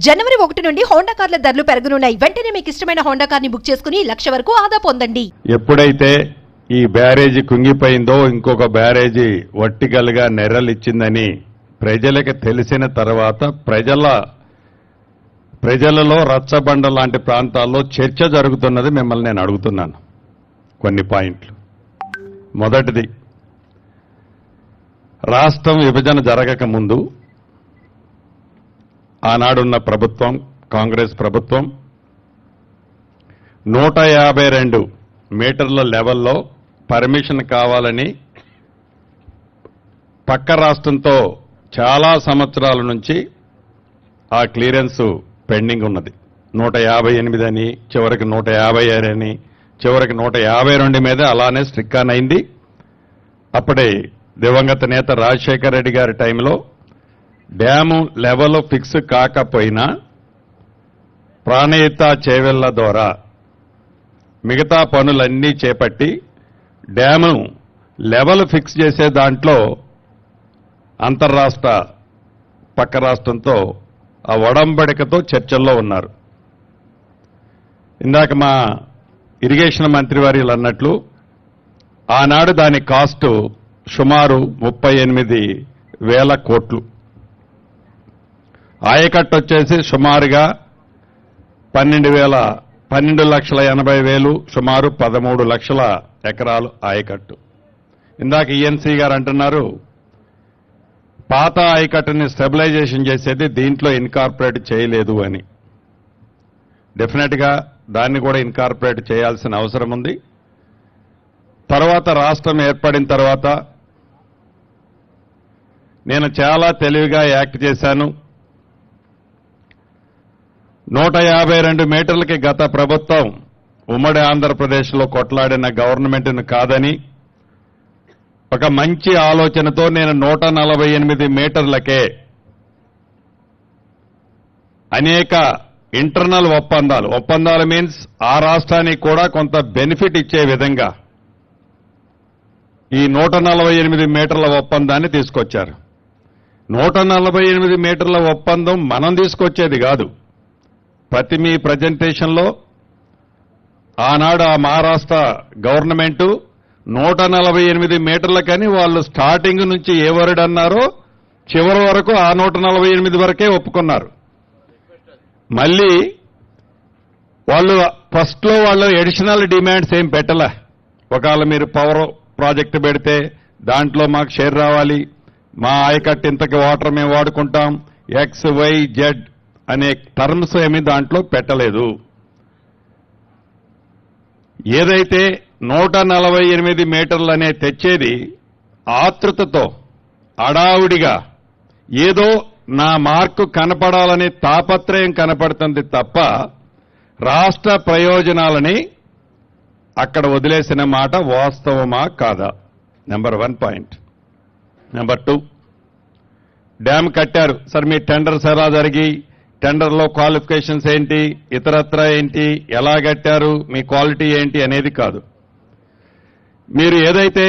జనవరి 1 నుండి హోండా కార్ల ధరలు పెరగనున్నాయి. వెంటనే మీకు ఇష్టమైన హోండా కార్ని బుక్ చేసుకుని 1,00,000 వరకు ఆదా పొందండి. ఎప్పుడైతే ఈ బ్యారేజీ కుంగిపోయిందో ఇంకొక బ్యారేజీ వర్టికల్గా నెర్రలిచ్చిందని ప్రజలకు తెలిసిన తర్వాత ప్రజలలో రచ్చబండ లాంటి ప్రాంతాల్లో చర్చ జరుగుతున్నది. మిమ్మల్ని నేను అడుగుతున్నాను కొన్ని పాయింట్లు. మొదటిది, రాష్ట్రం విభజన జరగక ముందు ఆనాడున్న ప్రభుత్వం, కాంగ్రెస్ ప్రభుత్వం 152 మీటర్ల లెవెల్లో పర్మిషన్ కావాలని పక్క రాష్ట్రంతో చాలా సంవత్సరాల నుంచి ఆ క్లియరెన్స్ పెండింగ్ ఉన్నది. 158 అని, చివరికి 156 అని, చివరికి 152 మీద అలానే స్ట్రిక్ ఆన్ అయింది. అప్పుడే దివంగత నేత రాజశేఖర రెడ్డి గారి టైంలో డ్యాము లెవెల్ ఫిక్స్ కాకపోయినా ప్రాణహిత చేవెళ్ల ద్వారా మిగతా పనులన్నీ చేపట్టి డ్యాము లెవెల్ ఫిక్స్ చేసే దాంట్లో అంతర్రాష్ట్ర పక్క రాష్ట్రంతో ఆ ఒడంబడికతో చర్చల్లో ఉన్నారు. ఇందాక మా ఇరిగేషన్ మంత్రి వారు అన్నట్లు ఆనాడు దాని కాస్టు సుమారు 38,000 కోట్లు. ఆయకట్టు వచ్చేసి సుమారుగా 12,80,000, సుమారు 13 లక్షల ఎకరాలు ఆయకట్టు. ఇందాక ఈఎన్సీ గారు అంటున్నారు పాత ఆయకట్టుని స్టెబిలైజేషన్ చేసేది దీంట్లో ఇన్కార్పొరేట్ చేయలేదు అని. డెఫినెట్గా దాన్ని కూడా ఇన్కార్పొరేట్ చేయాల్సిన అవసరం ఉంది. తర్వాత రాష్ట్రం ఏర్పడిన తర్వాత నేను చాలా తెలివిగా యాక్ట్ చేశాను. 152 మీటర్లకి గత ప్రభుత్వం ఉమ్మడి ఆంధ్రప్రదేశ్లో కొట్లాడిన గవర్నమెంట్ను కాదని ఒక మంచి ఆలోచనతో నేను 148 మీటర్లకే అనేక ఇంటర్నల్ ఒప్పందాలు మీన్స్ ఆ రాష్ట్రానికి కూడా కొంత బెనిఫిట్ ఇచ్చే విధంగా ఈ 148 మీటర్ల ఒప్పందాన్ని తీసుకొచ్చారు. 148 మీటర్ల ఒప్పందం మనం తీసుకొచ్చేది కాదు. ప్రతి మీ ప్రజెంటేషన్లో ఆనాడు ఆ మహారాష్ట్ర గవర్నమెంటు 148 మీటర్లకని వాళ్ళు స్టార్టింగ్ నుంచి ఏ వర్డ్ అన్నారో చివరి వరకు ఆ 148 వరకే ఒప్పుకున్నారు. మళ్ళీ వాళ్ళు ఫస్ట్లో వాళ్ళు అడిషనల్ డిమాండ్స్ ఏం పెట్టలే. ఒకవేళ మీరు పవర్ ప్రాజెక్టు పెడితే దాంట్లో మాకు షేర్ రావాలి, మా ఆయకట్టు ఇంతకి వాటర్ మేము వాడుకుంటాం, XYZ అనే టర్మ్స్ ఏమీ దాంట్లో పెట్టలేదు. ఏదైతే 148 మీటర్లనే తెచ్చేది ఆతృతతో అడావుడిగా ఏదో నా మార్కు కనపడాలని తాపత్రయం కనపడుతుంది తప్ప రాష్ట్ర ప్రయోజనాలని అక్కడ వదిలేసిన మాట వాస్తవమా కాదా? Number 1 point. నెంబర్ 2, డ్యామ్ కట్టారు సార్, మీ టెండర్స్ ఎలా జరిగి, టెండర్లో క్వాలిఫికేషన్స్ ఏంటి, ఇతరత్ర ఏంటి, ఎలా కట్టారు, మీ క్వాలిటీ ఏంటి అనేది కాదు. మీరు ఏదైతే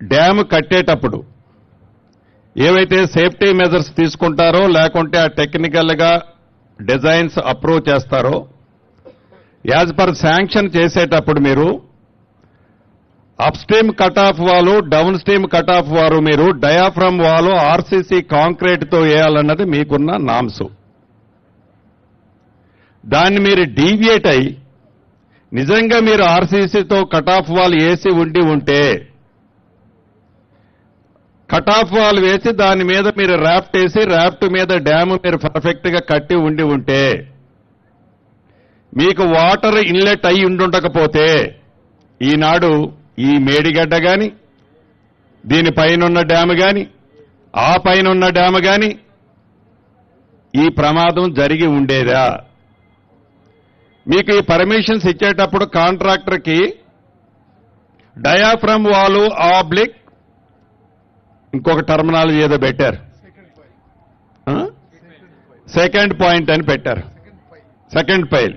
డ్యామ్ కట్టేటప్పుడు ఏవైతే సేఫ్టీ మెజర్స్ తీసుకుంటారో లేకుంటే ఆ టెక్నికల్గా డిజైన్స్ అప్రూవ్ చేస్తారో యాజ్ పర్ శాంక్షన్ చేసేటప్పుడు మీరు అప్ స్ట్రీమ్ కట్ ఆఫ్ వాలు, డౌన్ స్ట్రీమ్ కట్ ఆఫ్ వారు మీరు డయాఫ్రమ్ వాలు ఆర్సీసీ కాంక్రీట్తో వేయాలన్నది మీకున్న నామ్స్. దాన్ని మీరు డీవియేట్ అయి నిజంగా మీరు ఆర్సీసీతో కట్ ఆఫ్ వాల్ వేసి ఉంటే కట్ ఆఫ్ వాల్ వేసి దాని మీద మీరు ర్యాఫ్ట్ వేసి ర్యాఫ్ట్ మీద డ్యామ్ మీరు పర్ఫెక్ట్ గా కట్టి ఉంటే మీకు వాటర్ ఇన్లెట్ అయి ఉండకపోతే ఈనాడు ఈ మేడిగడ్డ గాని, దీనిపైనున్న డ్యామ్ గాని, ఆ పైనున్న డ్యామ్ గాని ఈ ప్రమాదం జరిగి ఉండేదా? మీకు ఈ పర్మిషన్స్ ఇచ్చేటప్పుడు కాంట్రాక్టర్కి డయాఫ్రమ్ వాలు ఆబ్లిక్ ఇంకొక టర్మినాలజీ ఏదో పెట్టారు, సెకండ్ పాయింట్ అని పెట్టారు, సెకండ్ పైల్.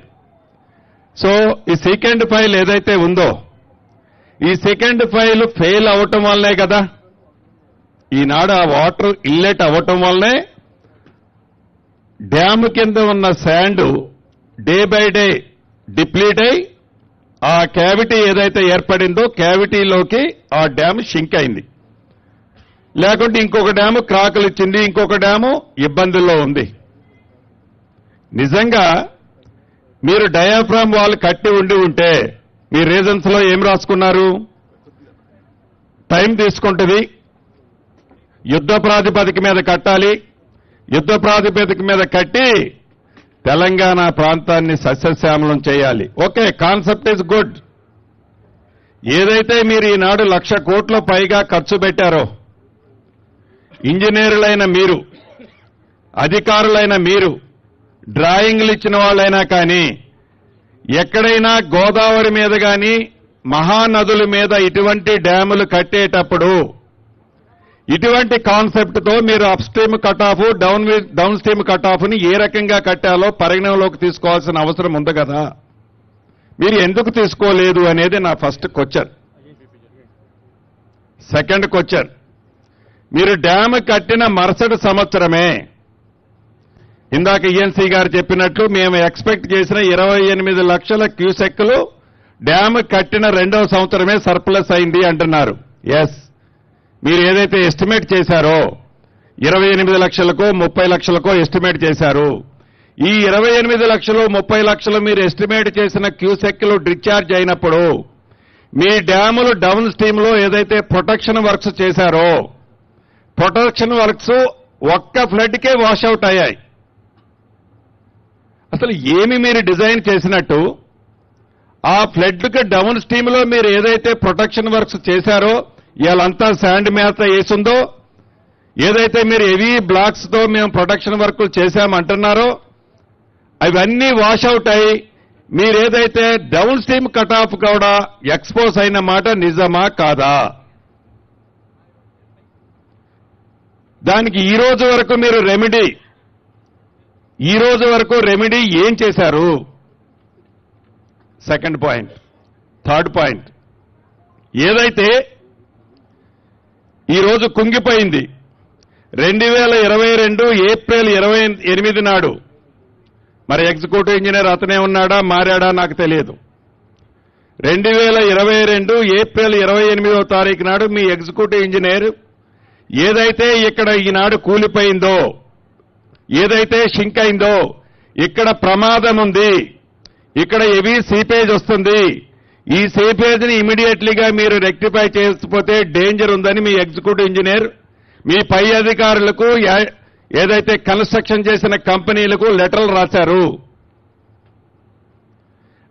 సో ఈ సెకండ్ పైల్ ఏదైతే ఉందో ఈ సెకండ్ పైల్ ఫెయిల్ అవటం వల్లనే కదా ఈనాడు ఆ వాటర్ ఇన్లెట్ అవ్వటం వల్లనే డ్యాము కింద ఉన్న sand day by day deplete అయి ఆ క్యావిటీ ఏదైతే ఏర్పడిందో క్యావిటీలోకి ఆ డ్యామ్ షింక్ అయింది. లేకుంటే ఇంకొక డ్యాము క్రాకులు ఇచ్చింది, ఇంకొక డ్యాము ఇబ్బందుల్లో ఉంది. నిజంగా మీరు డయాఫ్రామ్ వాల్ కట్టి ఉంటే మీ రీజన్స్ లో ఏం రాసుకున్నారు? టైం తీసుకుంటుంది, యుద్ధ ప్రాతిపదిక మీద కట్టాలి, యుద్ధ ప్రాతిపదిక మీద కట్టి తెలంగాణ ప్రాంతాన్ని సస్యశ్యామలం చేయాలి. Okay, concept is good. ఏదైతే మీరు ఈనాడు 1,00,000 కోట్ల పైగా ఖర్చు పెట్టారో, ఇంజనీర్లైన మీరు, అధికారులైన మీరు, డ్రాయింగ్లు ఇచ్చిన వాళ్ళైనా కానీ ఎక్కడైనా గోదావరి మీద కానీ మహానదుల మీద ఇటువంటి డ్యాములు కట్టేటప్పుడు ఇటువంటి కాన్సెప్ట్తో మీరు upstream cut off, downstream cut ఆఫ్ని ఏ రకంగా కట్టాలో పరిగణనలోకి తీసుకోవాల్సిన అవసరం ఉంది కదా. మీరు ఎందుకు తీసుకోలేదు అనేది నా ఫస్ట్ క్వశ్చన్. సెకండ్ క్వశ్చన్, మీరు డ్యామ్ కట్టిన మరుసటి సంవత్సరమే ఇందాక ఈఎన్సీ గారు చెప్పినట్లు మేము ఎక్స్పెక్ట్ చేసిన 28 లక్షల క్యూసెక్కులు డ్యామ్ కట్టిన 2వ సంవత్సరమే సర్ప్లస్ అయింది అంటున్నారు. ఎస్, మీరు ఏదైతే ఎస్టిమేట్ చేశారో 28 లక్షలకో 30 లక్షలకో ఎస్టిమేట్ చేశారు. ఈ 28 లక్షలు 30 లక్షలు మీరు ఎస్టిమేట్ చేసిన క్యూసెక్లు డిశ్చార్జ్ అయినప్పుడు మీ డ్యాములు డౌన్ స్ట్రీమ్ లో ఏదైతే ప్రొటెక్షన్ వర్క్స్ చేశారో ప్రొటెక్షన్ వర్క్స్ ఒక్క ఫ్లడ్కే వాషౌట్ అయ్యాయి. అసలు ఏమి మీరు డిజైన్ చేసినట్టు ఆ ఫ్లడ్కి డౌన్ స్ట్రీమ్ లో మీరు ఏదైతే ప్రొటెక్షన్ వర్క్స్ చేశారో ఇవాళంతా శాండ్ మేత వేసిందో, ఏదైతే మీరు హెవీ బ్లాక్స్ తో మేము ప్రొటెక్షన్ వర్క్ చేశామంటున్నారో అవన్నీ వాషౌట్ అయి మీరేదైతే డౌన్ స్ట్రీమ్ కట్ ఆఫ్ కూడా ఎక్స్పోజ్ అయిన మాట నిజమా కాదా? దానికి ఈ రోజు వరకు మీరు రెమెడీ ఏం చేశారు? Second point. థర్డ్ పాయింట్, ఏదైతే ఈరోజు కుంగిపోయింది 2022 ఏప్రిల్ 28 నాడు, మరి ఎగ్జిక్యూటివ్ ఇంజనీర్ అతనే ఉన్నాడా మారాడా నాకు తెలియదు. 2022 ఏప్రిల్ 28వ తారీఖు నాడు మీ ఎగ్జిక్యూటివ్ ఇంజనీర్ ఏదైతే ఇక్కడ ఈనాడు కూలిపోయిందో, ఏదైతే షింక్ అయిందో, ఇక్కడ ప్రమాదం ఉంది, ఇక్కడ హెవీ సీపేజ్ వస్తుంది, ఈ సీపేజ్ ని ఇమీడియట్లీగా మీరు రెక్టిఫై చేయకపోతే డేంజర్ ఉందని మీ ఎగ్జిక్యూటివ్ ఇంజనీర్ మీ పై అధికారులకు ఏదైతే కన్స్ట్రక్షన్ చేసిన కంపెనీలకు లెటర్లు రాశారు.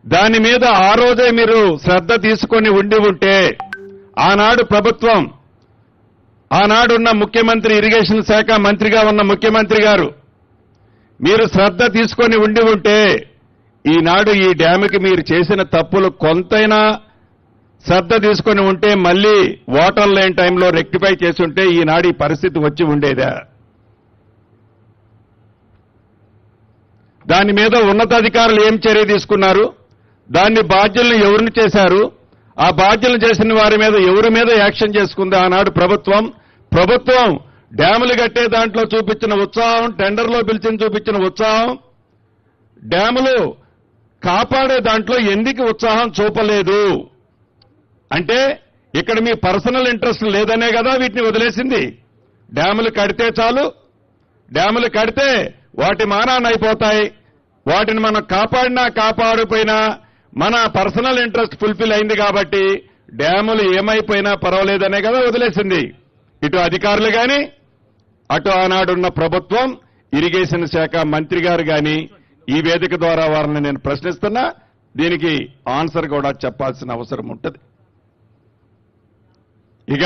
దాని మీద ఆ రోజే మీరు శ్రద్ధ తీసుకొని ఉంటే ఆనాడు ప్రభుత్వం, ఆనాడున్న ముఖ్యమంత్రి, ఇరిగేషన్ శాఖ మంత్రిగా ఉన్న ముఖ్యమంత్రి గారు మీరు శ్రద్ధ తీసుకొని ఉంటే ఈనాడు ఈ డ్యాముకి మీరు చేసిన తప్పులు కొంతైనా శ్రద్ధ తీసుకొని ఉంటే మళ్లీ వాటర్ లేని టైంలో రెక్టిఫై చేసి ఉంటే ఈనాడు ఈ పరిస్థితి వచ్చి ఉండేదా? దాని మీద ఉన్నతాధికారులు ఏం చర్య తీసుకున్నారు? దాన్ని బాధ్యులను ఎవరిని చేశారు? ఆ బాధ్యులను చేసిన వారి మీద ఎవరి మీద యాక్షన్ చేసుకుంది ఆనాడు ప్రభుత్వం? డ్యాములు కట్టే దాంట్లో చూపించిన ఉత్సాహం, టెండర్లో పిలిచిన చూపించిన ఉత్సాహం, డ్యాములు కాపాడే దాంట్లో ఎందుకు ఉత్సాహం చూపలేదు? అంటే ఇక్కడ మీ పర్సనల్ ఇంట్రెస్ట్ లేదనే కదా వీటిని వదిలేసింది. డ్యాములు కడితే చాలు, డ్యాములు కడితే వాటి మానాన్ని అయిపోతాయి, వాటిని మనం కాపాడినా కాపాడిపోయినా మన పర్సనల్ ఇంట్రెస్ట్ ఫుల్ఫిల్ అయింది కాబట్టి డ్యాములు ఏమైపోయినా పర్వాలేదనే కదా వదిలేసింది. ఇటు అధికారులు కానీ, అటు ఆనాడున్న ప్రభుత్వం, ఇరిగేషన్ శాఖ మంత్రి గారు కానీ ఈ వేదిక ద్వారా వారిని నేను ప్రశ్నిస్తున్నా. దీనికి ఆన్సర్ కూడా చెప్పాల్సిన అవసరం ఉంటుంది. ఇక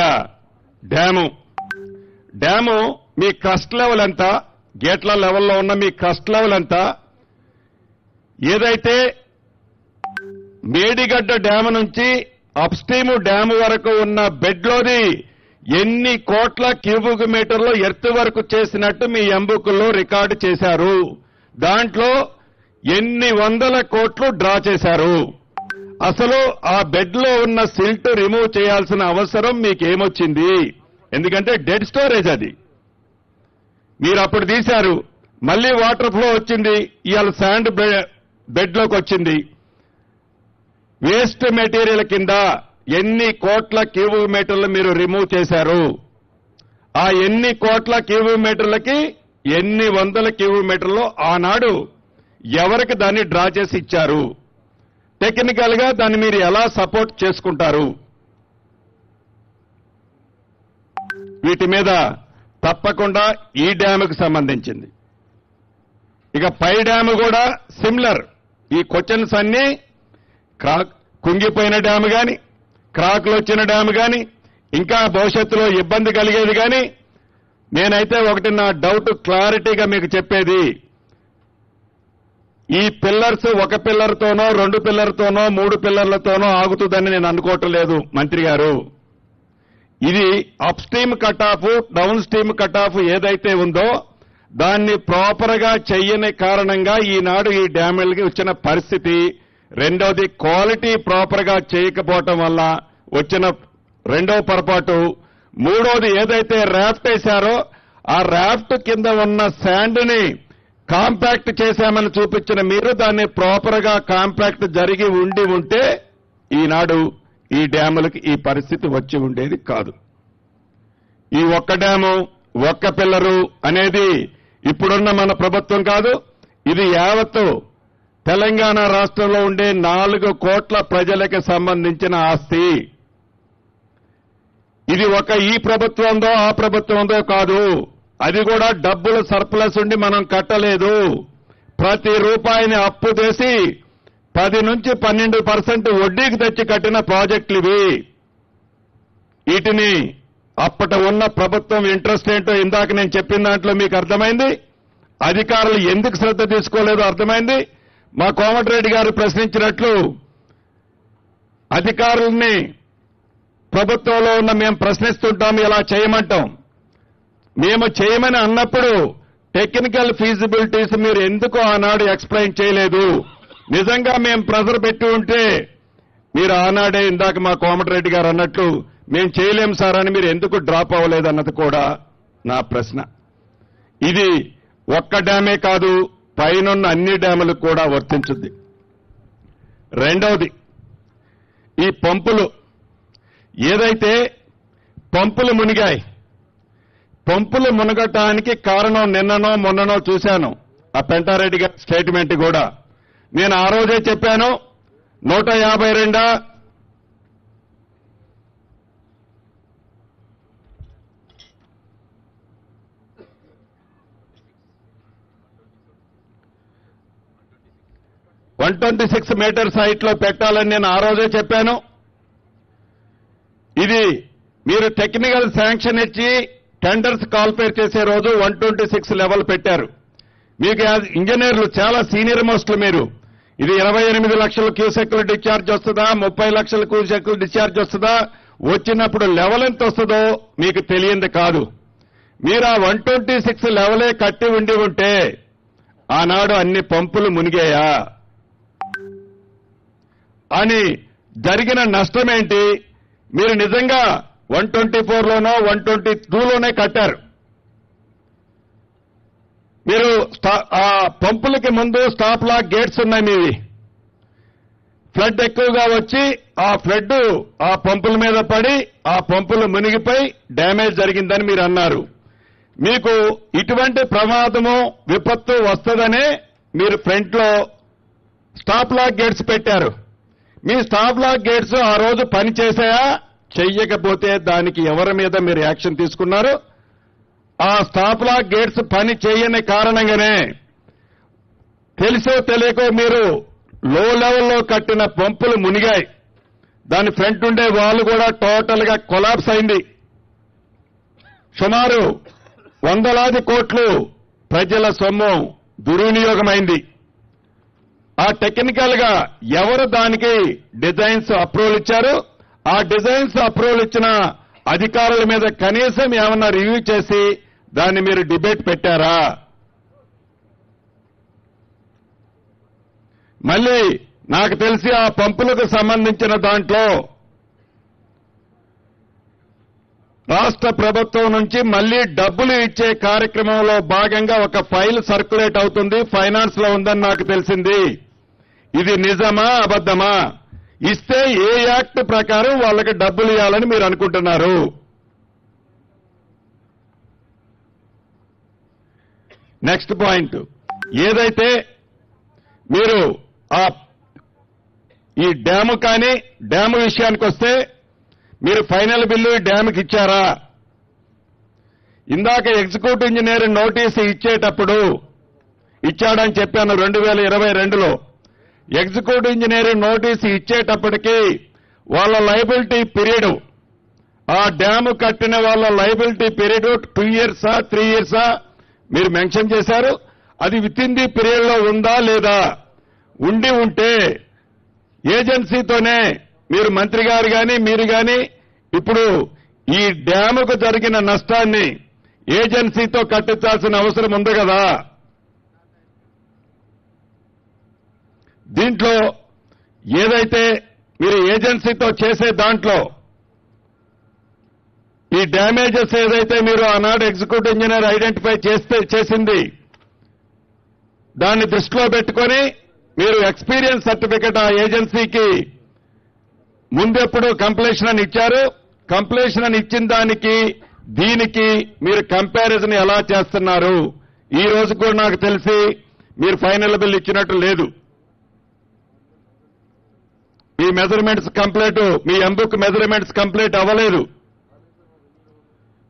డ్యాము మీ క్రస్ట్ లెవెల్ ఎంత, గేట్ల లెవెల్లో ఉన్న మీ క్రస్ట్ లెవెల్ ఎంత, ఏదైతే మేడిగడ్డ డ్యాము నుంచి అప్ స్ట్రీమ్ డ్యాము వరకు ఉన్న బెడ్లోది ఎన్ని కోట్ల క్యూబిక్ మీటర్లు ఎర్త్ వరకు చేసినట్టు మీ ఎంబుకుల్లో రికార్డు చేశారు. దాంట్లో ఎన్ని వందల కోట్లు డ్రా చేశారు. అసలు ఆ బెడ్ లో ఉన్న సిల్ట్ రిమూవ్ చేయాల్సిన అవసరం మీకేమొచ్చింది? ఎందుకంటే డెడ్ స్టోరేజ్ అది. మీరు అప్పుడు తీశారు, మళ్ళీ వాటర్ ఫ్లో వచ్చింది, ఇవాళ శాండ్ బెడ్లోకి వచ్చింది. వేస్ట్ మెటీరియల్ కింద ఎన్ని కోట్ల క్యూబిక్ మీటర్లు మీరు రిమూవ్ చేశారు? ఆ ఎన్ని కోట్ల క్యూబిక్ మీటర్లకి ఎన్ని వందల క్యూబిక్ మీటర్లు ఆనాడు ఎవరికి దాన్ని డ్రా చేసి ఇచ్చారు? టెక్నికల్ గా దాన్ని మీరు ఎలా సపోర్ట్ చేసుకుంటారు? వీటి మీద తప్పకుండా ఈ డ్యాముకు సంబంధించింది. ఇక పై డ్యాము కూడా సిమిలర్. ఈ క్వశ్చన్స్ అన్నీ కుంగిపోయిన డ్యాము కానీ, క్రాక్లు వచ్చిన డ్యాము కానీ, ఇంకా భవిష్యత్తులో ఇబ్బంది కలిగేది కానీ, నేనైతే ఒకటి నా డౌట్ క్లారిటీగా మీకు చెప్పేది, ఈ పిల్లర్స్ ఒక పిల్లర్తోనో 2 పిల్లర్తోనో 3 పిల్లర్లతోనో ఆగుతుందని నేను అనుకోవటం లేదు మంత్రి గారు. ఇది up stream cut off, downstream cut of ఏదైతే ఉందో దాన్ని ప్రాపర్ గా చెయ్యని కారణంగా ఈనాడు ఈ డ్యాములకి వచ్చిన పరిస్థితి. రెండోది క్వాలిటీ ప్రాపర్ గా చేయకపోవటం వల్ల వచ్చిన రెండో పొరపాటు. మూడోది ఏదైతే రాఫ్ట్ వేశారో ఆ రాఫ్ట్ కింద ఉన్న శాండ్ ని కాంపాక్ట్ చేశామని చూపించిన మీరు దాన్ని ప్రాపర్ గా కాంపాక్ట్ జరిగి ఉంటే ఈనాడు ఈ డ్యాములకి ఈ పరిస్థితి వచ్చి ఉండేది కాదు. ఈ ఒక్క డ్యాము ఒక్క పిల్లరు అనేది ఇప్పుడున్న మన ప్రభుత్వం కాదు, ఇది యావత్తు తెలంగాణ రాష్ట్రంలో ఉండే 4 కోట్ల ప్రజలకు సంబంధించిన ఆస్తి. ఇది ఒక ఈ ప్రభుత్వందో ఆ ప్రభుత్వందో కాదు, అది కూడా డబ్బులు సర్ప్లస్ ఉండి మనం కట్టలేదు. ప్రతి రూపాయిని అప్పు చేసి 10 నుంచి 12% వడ్డీకి తెచ్చి కట్టిన ప్రాజెక్టులు ఇవి. వీటిని అప్పటి ఉన్న ప్రభుత్వం ఇంట్రెస్ట్ ఏంటో ఇందాక నేను చెప్పిన దాంట్లో మీకు అర్థమైంది. అధికారులు ఎందుకు శ్రద్ధ తీసుకోలేదో అర్థమైంది. మా కోమటిరెడ్డి గారు ప్రశ్నించినట్లు అధికారుల్ని ప్రభుత్వంలో ఉన్న మేము ప్రశ్నిస్తుంటాం, ఇలా చేయమంటాం. మేము చేయమని అన్నప్పుడు టెక్నికల్ ఫీజిబిలిటీస్ మీరు ఎందుకు ఆనాడు ఎక్స్ప్లెయిన్ చేయలేదు? నిజంగా మేము ప్రెజర్ పెట్టి ఉంటే మీరు ఆనాడే ఇందాక మా కోమటిరెడ్డి గారు అన్నట్లు మేము చేయలేం సార్ అని మీరు ఎందుకు డ్రాప్ అవ్వలేదన్నది కూడా నా ప్రశ్న. ఇది ఒక్క డ్యామే కాదు, పైనున్న అన్ని డ్యాములకు కూడా వర్తించుద్ది. రెండవది, ఈ పంపులు ఏదైతే పంపులు మునిగాయి, పంపులు మునగటానికి కారణం నిన్ననో మొన్ననో చూశాను ఆ పెంటారెడ్డి గారి స్టేట్మెంట్ కూడా. నేను ఆ రోజే చెప్పాను 152 126 మీటర్స్ హైట్ లో పెట్టాలని నేను ఆ రోజే చెప్పాను. ఇది మీరు టెక్నికల్ శాంక్షన్ ఇచ్చి టెండర్స్ కాల్ఫేర్ చేసే రోజు 126 లెవెల్ పెట్టారు. మీకు ఇంజనీర్లు చాలా సీనియర్ మోస్టులు మీరు. ఇది 28 లక్షల క్యూసెక్లు డిశ్చార్జ్ వస్తుందా, 30 లక్షల క్యూసెక్లు డిశ్చార్జ్ వస్తుందా, వచ్చినప్పుడు లెవెల్ ఎంత వస్తుందో మీకు తెలియంది కాదు. మీరు ఆ 126 లెవెలే కట్టి ఉంటే ఆనాడు అన్ని పంపులు మునిగాయా అని జరిగిన నష్టమేంటి? మీరు నిజంగా 124లోనో 122లోనే కట్టారు. మీరు ఆ పంపులకి ముందు స్టాప్ లాక్ గేట్స్ ఉన్నాయి మీవి. ఫ్లడ్ ఎక్కువగా వచ్చి ఆ ఫ్లడ్ ఆ పంపుల మీద పడి ఆ పంపులు మునిగిపోయి డ్యామేజ్ జరిగిందని మీరు అన్నారు. మీకు ఇటువంటి ప్రమాదము విపత్తు వస్తుందనే మీరు ఫ్రంట్ లో స్టాప్ లాక్ గేట్స్ పెట్టారు. మీ స్టాప్ లాక్ గేట్స్ ఆ రోజు పని చేశాయా? చెయ్యకపోతే దానికి ఎవరి మీద మీరు యాక్షన్ తీసుకున్నారు? ఆ స్టాప్ లాక్ గేట్స్ పని చేయని కారణంగానే తెలుసో తెలియకో మీరు లో లెవెల్లో కట్టిన పంపులు మునిగాయి. దాని ఫ్రంట్ ఉండే వాల్ కూడా టోటల్ గా కొలాప్స్ అయింది. సుమారు 100 కోట్లు ప్రజల సొమ్ము దుర్వినియోగమైంది. ఆ టెక్నికల్ గా ఎవరు దానికి డిజైన్స్ అప్రూవల్ ఇచ్చారు? ఆ డిజైన్స్ అప్రూవల్ ఇచ్చిన అధికారుల మీద కనీసం ఏమన్నా రివ్యూ చేసి దాన్ని మీరు డిబేట్ పెట్టారా? మళ్ళీ నాకు తెలిసి ఆ పంపులకు సంబంధించిన దాంట్లో రాష్ట్ర ప్రభుత్వం నుంచి మళ్లీ డబ్బులు ఇచ్చే కార్యక్రమంలో భాగంగా ఒక ఫైల్ సర్క్యులేట్ అవుతుంది, ఫైనాన్స్ లో ఉందని నాకు తెలిసింది. ఇది నిజమా అబద్ధమా? ఇస్తే ఏ యాక్ట్ ప్రకారం వాళ్ళకి డబ్బులు ఇవ్వాలని మీరు అనుకుంటున్నారు? నెక్స్ట్ పాయింట్, ఏదైతే మీరు ఈ డ్యాము కానీ డ్యాము విషయానికి వస్తే మీరు ఫైనల్ బిల్లు డ్యాముకి ఇచ్చారా? ఇందాక ఎగ్జిక్యూటివ్ ఇంజనీర్ నోటీసు ఇచ్చేటప్పుడు ఇచ్చాడని చెప్పాను 2022లో. ఎగ్జిక్యూటివ్ ఇంజనీర్ నోటీసు ఇచ్చేటప్పటికి వాళ్ళ లయబిలిటీ పీరియడ్, ఆ డ్యాము కట్టిన వాళ్ళ లయబిలిటీ పీరియడ్ 2 years 3 years మీరు మెన్షన్ చేశారు. అది విత్ ఇన్ ది పీరియడ్ లో ఉందా లేదా? ఉండి ఉంటే ఏజెన్సీతోనే మీరు మంత్రి గారు కానీ మీరు కానీ ఇప్పుడు ఈ డ్యాముకు జరిగిన నష్టాన్ని ఏజెన్సీతో కట్టించాల్సిన అవసరం ఉంది కదా. దీంట్లో ఏదైతే మీరు ఏజెన్సీతో చేసే దాంట్లో ఈ డ్యామేజెస్ ఏదైతే మీరు ఆనాడు ఎగ్జిక్యూటివ్ ఇంజనీర్ ఐడెంటిఫై చేసింది దాన్ని దృష్టిలో పెట్టుకొని మీరు ఎక్స్పీరియన్స్ సర్టిఫికెట్ ఆ ఏజెన్సీకి ముందెప్పుడు కంప్లీషన్ అని ఇచ్చారు. కంప్లీషన్ అని ఇచ్చిన దానికి దీనికి మీరు కంపారిజన్ ఎలా చేస్తున్నారు? ఈ రోజు కూడా నాకు తెలిసి మీరు ఫైనల్ బిల్ ఇచ్చినట్టు లేదు. మీ మెజర్మెంట్స్ కంప్లీట్, మీ ఎంబుక్ మెజర్మెంట్స్ కంప్లీట్ అవ్వలేదు.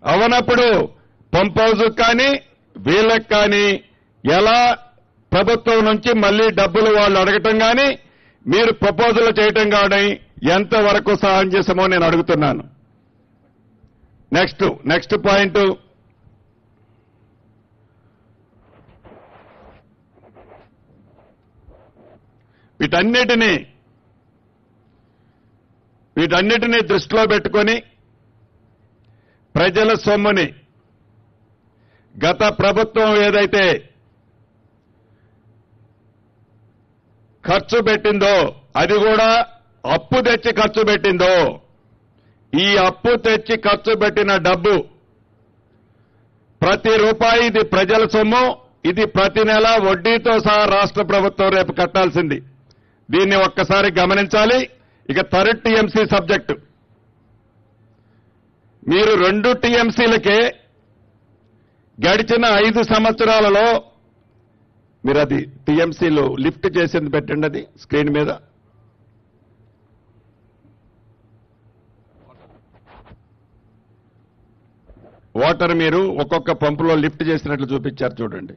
అవనప్పుడు పంప్ హౌస్ కానీ వీళ్ళకి కానీ ఎలా ప్రభుత్వం నుంచి మళ్లీ డబ్బులు వాళ్ళు అడగటం కానీ మీరు ప్రపోజల్ చేయటం కానీ ఎంతవరకు సమంజసమో నేను అడుగుతున్నాను. నెక్స్ట్ పాయింట్, వీటన్నిటినీ దృష్టిలో పెట్టుకొని ప్రజల సొమ్ముని గత ప్రభుత్వం ఏదైతే ఖర్చు పెట్టిందో అది కూడా అప్పు తెచ్చి ఖర్చు పెట్టిందో, ఈ అప్పు తెచ్చి ఖర్చు పెట్టిన డబ్బు ప్రతి రూపాయి ఇది ప్రజల సొమ్ము. ఇది ప్రతి నెల వడ్డీతో సహా రాష్ట్ర ప్రభుత్వం రేపు కట్టాల్సింది. దీన్ని ఒక్కసారి గమనించాలి. ఇక థర్డ్ టీఎంసీ సబ్జెక్టు, మీరు 2 టీఎంసీలకే గడిచిన 5 సంవత్సరాలలో మీరు అది టీఎంసీలు లిఫ్ట్ చేసింది పెట్టండి, అది స్క్రీన్ మీద. వాటర్ మీరు ఒక్కొక్క పంపులో లిఫ్ట్ చేసినట్లు చూపించారు చూడండి.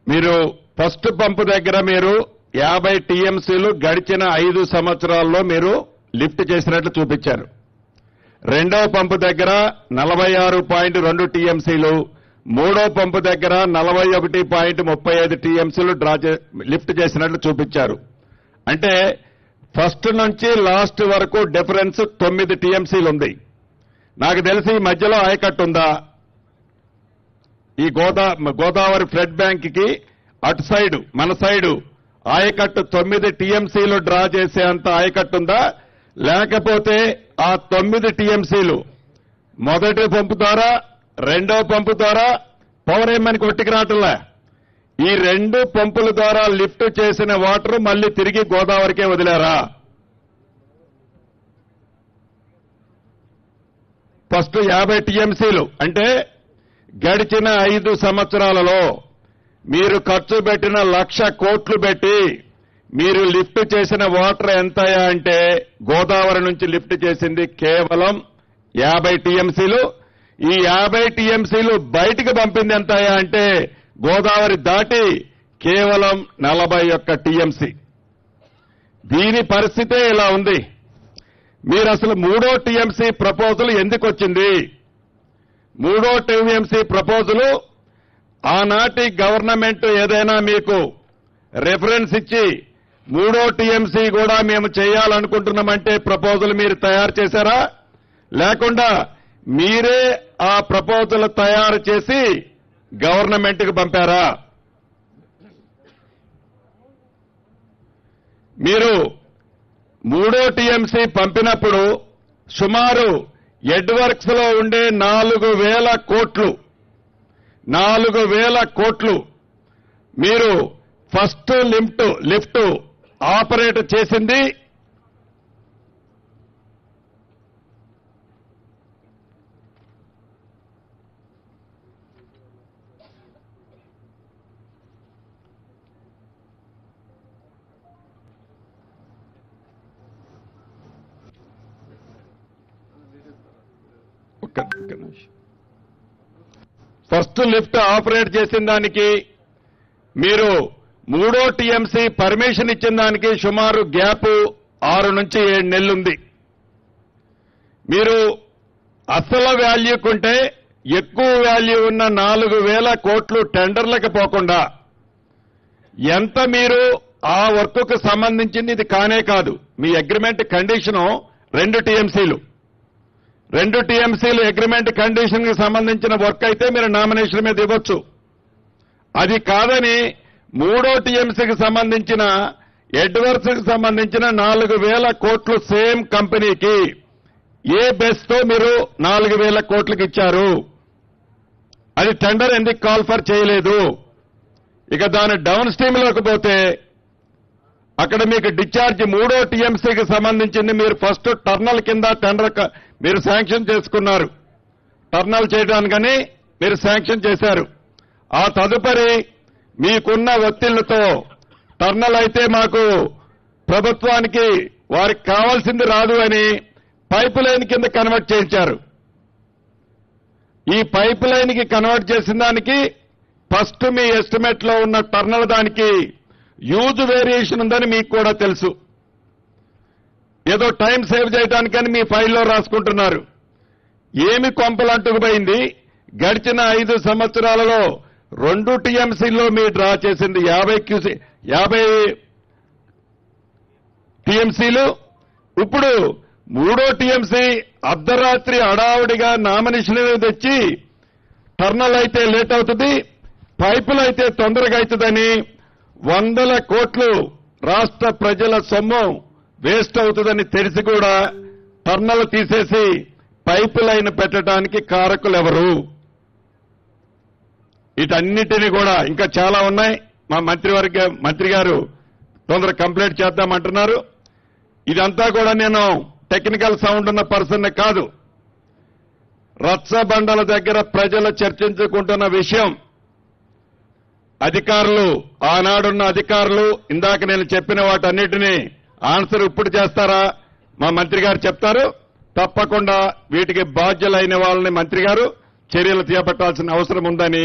మీరు ఫస్ట్ పంపు దగ్గర మీరు 50 టీఎంసీలు గడిచిన 5 సంవత్సరాల్లో మీరు లిఫ్ట్ చేసినట్లు చూపించారు. రెండవ పంపు దగ్గర 46.2 టీఎంసీలు, మూడో పంపు దగ్గర 41.35 టీఎంసీలు లిఫ్ట్ చేసినట్లు చూపించారు. అంటే ఫస్ట్ నుంచి లాస్ట్ వరకు డిఫరెన్స్ 9 టీఎంసీలు ఉంది. నాకు తెలిసి ఈ మధ్యలో ఆయకట్టు ఉందా? ఈ గోదావరి ఫ్లడ్ బ్యాంక్ కి అటు సైడు మన సైడు ఆయకట్టు 9 టీఎంసీలు డ్రా చేసే అంత ఆయకట్టు ఉందా? లేకపోతే ఆ 9 టీఎంసీలు మొదటి పంపు ద్వారా రెండో పంపు ద్వారా పవర్ ఏమని కొట్టికి రావట్లే. ఈ 2 పంపుల ద్వారా లిఫ్ట్ చేసిన వాటర్ మళ్లీ తిరిగి గోదావరికే వదిలారా? ఫస్ట్ 50 టీఎంసీలు అంటే గడిచిన 5 సంవత్సరాలలో మీరు ఖర్చు పెట్టిన 1,00,000 కోట్లు పెట్టి మీరు లిఫ్ట్ చేసిన వాటర్ ఎంతయా అంటే గోదావరి నుంచి లిఫ్ట్ చేసింది కేవలం 50 టీఎంసీలు. ఈ 50 టీఎంసీలు బయటికి పంపింది ఎంతయా అంటే గోదావరి దాటి కేవలం 41 టీఎంసీ. దీని పరిస్థితే ఇలా ఉంది. మీరు అసలు 3వ టీఎంసీ ప్రపోజల్ ఎందుకు వచ్చింది? 3వ టీఎంసీ ప్రపోజల్ ఆనాటి గవర్నమెంట్ ఏదైనా మీకు రెఫరెన్స్ ఇచ్చి మూడో టీఎంసీ కూడా మేము చేయాలనుకుంటున్నామంటే ప్రపోజల్ మీరు తయారు చేశారా, లేకుండా మీరే ఆ ప్రపోజల్ తయారు చేసి గవర్నమెంట్కి పంపారా? మీరు మూడో టీఎంసీ పంపినప్పుడు సుమారు ఎడ్వర్క్స్ లో ఉండే 4,000 కోట్లు మీరు ఫస్ట్ లిఫ్ట్ ఆపరేట్ చేసింది ఫస్ట్ లిఫ్ట్ ఆపరేట్ చేసిన దానికి మీరు మూడో టీఎంసీ పర్మిషన్ ఇచ్చిన దానికి సుమారు గ్యాప్ 6 నుంచి 7 నెలలుంది. మీరు అసలు వాల్యూ కొంటే ఎక్కువ వాల్యూ ఉన్న 4,000 కోట్లు టెండర్లకు పోకుండా ఎంత మీరు ఆ వర్క్కు సంబంధించింది ఇది కానే కాదు. మీ అగ్రిమెంట్ కండిషను 2 టీఎంసీలు అగ్రిమెంట్ కండిషన్ కి సంబంధించిన వర్క్ అయితే మీరు నామినేషన్ మీద ఇవ్వచ్చు. అది కాదని మూడో టీఎంసీకి సంబంధించిన ఎడ్వర్క్స్ కి సంబంధించిన 4,000 కోట్లు సేమ్ కంపెనీకి ఏ బేస్ తో మీరు 4,000 కోట్లకి ఇచ్చారు? అది టెండర్ ఎందుకు కాల్ ఫర్ చేయలేదు? ఇక దాని డౌన్ స్ట్రీమ్ లోకి పోతే అక్కడ మీకు డిశ్చార్జ్ మూడో టీఎంసీకి సంబంధించింది మీరు ఫస్ట్ టర్నల్ కింద టెండర్ మీరు శాంక్షన్ చేసుకున్నారు. టర్నల్ చేయడానికని మీరు శాంక్షన్ చేశారు. ఆ తదుపరి మీకున్న ఒత్తిళ్లతో టర్నల్ అయితే మాకు ప్రభుత్వానికి వారికి కావాల్సింది రాదు అని పైప్ లైన్ కింద కన్వర్ట్ చేయించారు. ఈ పైప్ లైన్ కి కన్వర్ట్ చేసిన దానికి ఫస్ట్ మీ ఎస్టిమేట్ లో ఉన్న టర్నల్ దానికి హ్యూజ్ వేరియేషన్ ఉందని మీకు కూడా తెలుసు. ఏదో టైం సేవ్ చేయడానికని మీ ఫైల్లో రాసుకుంటున్నారు. ఏమి కొంపలంటుకుపోయింది? గడిచిన 5 సంవత్సరాలలో 2 టీఎంసీల్లో మీరు డ్రా చేసింది 50 టీఎంసీలు. ఇప్పుడు మూడో టీఎంసీ అర్ధరాత్రి హడావుడిగా నామినేషన్ తెచ్చి టర్నల్ అయితే లేట్ అవుతుంది, పైపులు అయితే తొందరగా అవుతుందని 100 కోట్లు రాష్ట్ర ప్రజల సొమ్ము వేస్ట్ అవుతుందని తెలిసి కూడా టర్నల్ తీసేసి పైపు లైన్ పెట్టడానికి కారకులెవరు? వీటన్నిటినీ కూడా ఇంకా చాలా ఉన్నాయి. మా మంత్రి గారు తొందర కంప్లీట్ చేద్దామంటున్నారు. ఇదంతా కూడా నేను టెక్నికల్ సౌండ్ ఉన్న పర్సన్ కాదు. రచ్చబండల దగ్గర ప్రజలు చర్చించుకుంటున్న విషయం. అధికారులు, ఆనాడున్న అధికారులు ఇందాక నేను చెప్పిన వాటన్నిటినీ ఆన్సర్ ఇప్పుడు చేస్తారా? మా మంత్రి గారు చెప్తారు. తప్పకుండా వీటికి బాధ్యులైన వాళ్ళని మంత్రి గారు చర్యలు చేపట్టాల్సిన అవసరం ఉందని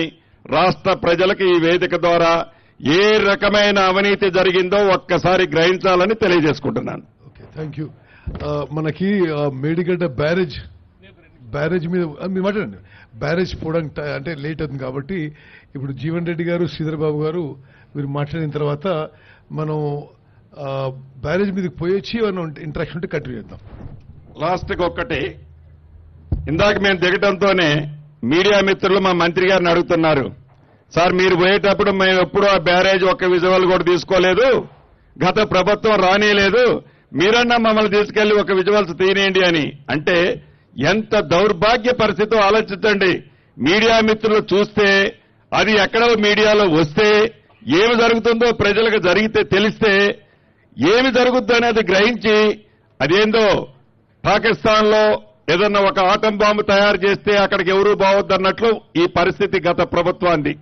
రాష్ట్ర ప్రజలకు ఈ వేదిక ద్వారా ఏ రకమైన అవినీతి జరిగిందో ఒక్కసారి గ్రహించాలని తెలియజేసుకుంటున్నాను. Okay, thank you. మనకి మేడిగడ్డ బ్యారేజ్ మీద మీరు మాట్లాడండి. బ్యారేజ్ పోవడానికి అంటే లేట్ అవుతుంది కాబట్టి ఇప్పుడు జీవన్ రెడ్డి గారు, శ్రీధర్ బాబు గారు మీరు మాట్లాడిన తర్వాత మనం బ్యారేజ్ మీదకి పోయొచ్చి ఇంటరాక్షన్ ఉంటే కంటిన్యూ చేద్దాం. లాస్ట్కి ఒక్కటి, ఇందాక మేము దిగటంతోనే మీడియా మిత్రులు మా మంత్రి గారిని అడుగుతున్నారు, సార్ మీరు పోయేటప్పుడు మేము ఎప్పుడూ ఆ బ్యారేజ్ ఒక్క విజువల్ కూడా తీసుకోలేదు, గత ప్రభుత్వం రానియలేదు, మీరన్నా మమ్మల్ని తీసుకెళ్లి ఒక విజువల్స్ తీనేయండి అని. అంటే ఎంత దౌర్భాగ్య పరిస్థితో ఆలోచించండి. మీడియా మిత్రులు చూస్తే అది ఎక్కడో మీడియాలో వస్తే ఏమి జరుగుతుందో ప్రజలకు జరిగితే తెలిస్తే ఏమి జరుగుద్దో అనేది గ్రహించి అదేందో పాకిస్తాన్లో ఏదన్నా ఒక ఆటం బాంబు తయారు చేస్తే అక్కడికి ఎవరూ బావద్దన్నట్లు ఈ పరిస్థితి గత ప్రభుత్వాన్ని.